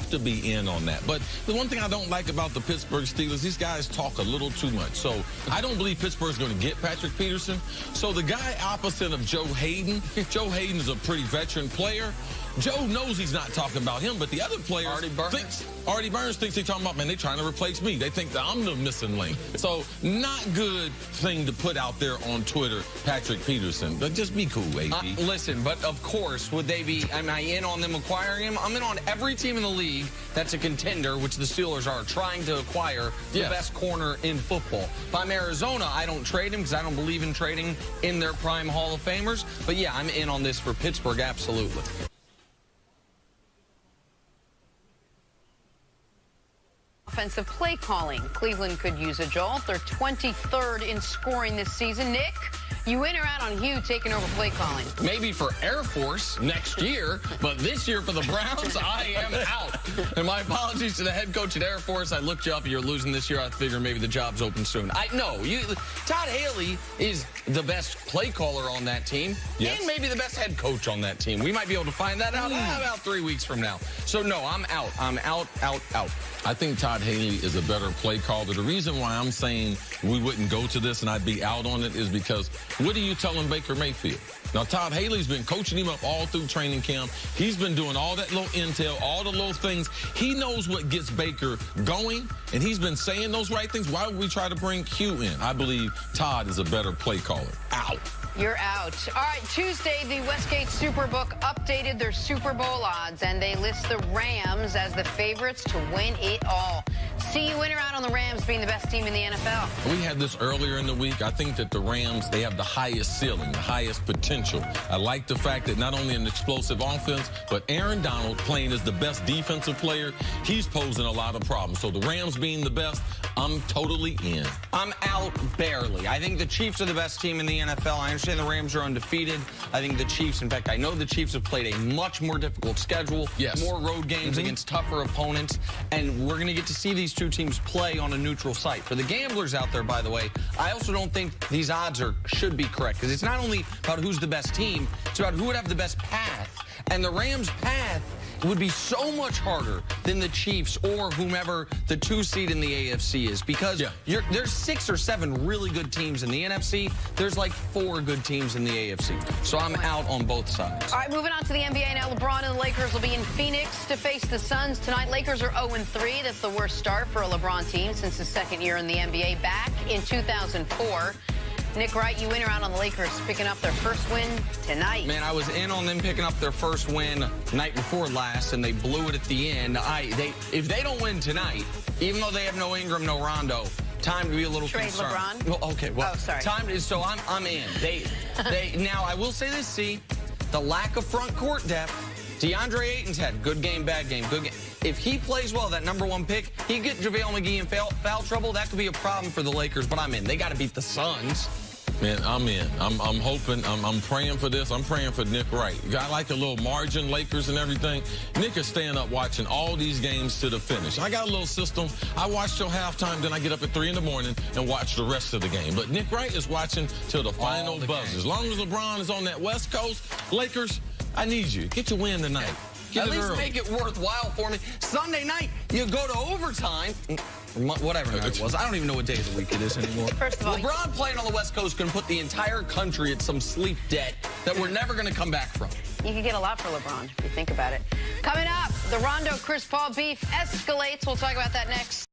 have to be in on that. But the one thing I don't like about the Pittsburgh Steelers, these guys talk a little too much. So I don't believe Pittsburgh's going to get Patrick Peterson. So the guy opposite of Joe Hayden, Joe Hayden is a pretty veteran player. Joe knows he's not talking about him, but the other players Artie Burns thinks he's talking about, man, they're trying to replace me. They think that I'm the missing link. So not good thing to put out there on Twitter, Patrick Peterson. But just be cool, AP. Listen, but of course, would they be, am I in on them acquiring him? I'm in on every team in the league that's a contender, which the Steelers are, trying to acquire the best corner in football. If I'm Arizona, I don't trade him because I don't believe in trading in their prime Hall of Famers. But yeah, I'm in on this for Pittsburgh, absolutely. Offensive play calling. Cleveland could use a jolt. They're 23rd in scoring this season. Nick, you in or out on Hugh taking over play calling? Maybe for Air Force next year, but this year for the Browns, I am out. And my apologies to the head coach at Air Force. I looked you up. You're losing this year. I figure maybe the job's open soon. Todd Haley is the best play caller on that team, and maybe the best head coach on that team. We might be able to find that out about 3 weeks from now. So, no, I'm out. I'm out. I think Todd Haley is a better play caller. The reason why I'm saying we wouldn't go to this and I'd be out on it is because what are you telling Baker Mayfield? Now, Todd Haley's been coaching him up all through training camp. He's been doing all that little intel, all the little things. He knows what gets Baker going, and he's been saying those right things. Why would we try to bring Q in? I believe Todd is a better play caller. Out. You're out. All right, Tuesday, the Westgate Superbook updated their Super Bowl odds, and they list the Rams as the favorites to win it all. See you in or out on the Rams being the best team in the NFL? We had this earlier in the week. I think that the Rams, they have the highest ceiling, the highest potential. I like the fact that not only an explosive offense, but Aaron Donald playing as the best defensive player, he's posing a lot of problems. So the Rams being the best, I'm totally in. I'm out barely. I think the Chiefs are the best team in the NFL. I understand the Rams are undefeated. I think the Chiefs, in fact, I know the Chiefs have played a much more difficult schedule, more road games against tougher opponents, and we're going to get to see these two teams play on a neutral site. For the gamblers out there, by the way, I also don't think these odds should be correct, because it's not only about who's the best team, it's about who would have the best path. And the Rams' path would be so much harder than the Chiefs or whomever the 2 seed in the AFC is, because there's 6 or 7 really good teams in the NFC. There's like 4 good teams in the AFC. So I'm out on both sides. All right, moving on to the NBA now. LeBron and the Lakers will be in Phoenix to face the Suns tonight. Lakers are 0-3. That's the worst start for a LeBron team since his second year in the NBA back in 2004. Nick Wright, you in or out on the Lakers picking up their first win tonight? Man, I was in on them picking up their first win night before last, and they blew it at the end. If they don't win tonight, even though they have no Ingram, no Rondo, time to be a little concerned. LeBron? Well, okay, well, sorry. So I'm in. Now, I will say this, the lack of front court depth. DeAndre Ayton's had good game, bad game, good game. If he plays well, that #1 pick, he get JaVale McGee in foul trouble. That could be a problem for the Lakers, but I'm in. They got to beat the Suns. Man, I'm in. I'm hoping. I'm praying for this. I'm praying for Nick Wright. I like a little margin, Lakers and everything. Nick is staying up watching all these games to the finish. I got a little system. I watch till halftime, then I get up at 3 in the morning and watch the rest of the game. But Nick Wright is watching till the final buzz. As long as LeBron is on that West Coast, Lakers, I need you. Get your win tonight. At least make it worthwhile for me. Sunday night, you go to overtime. Whatever night it was. I don't even know what day of the week it is anymore. First of all, LeBron playing on the West Coast can put the entire country at some sleep debt that we're never going to come back from. You can get a lot for LeBron if you think about it. Coming up, the Rondo-Chris Paul beef escalates. We'll talk about that next.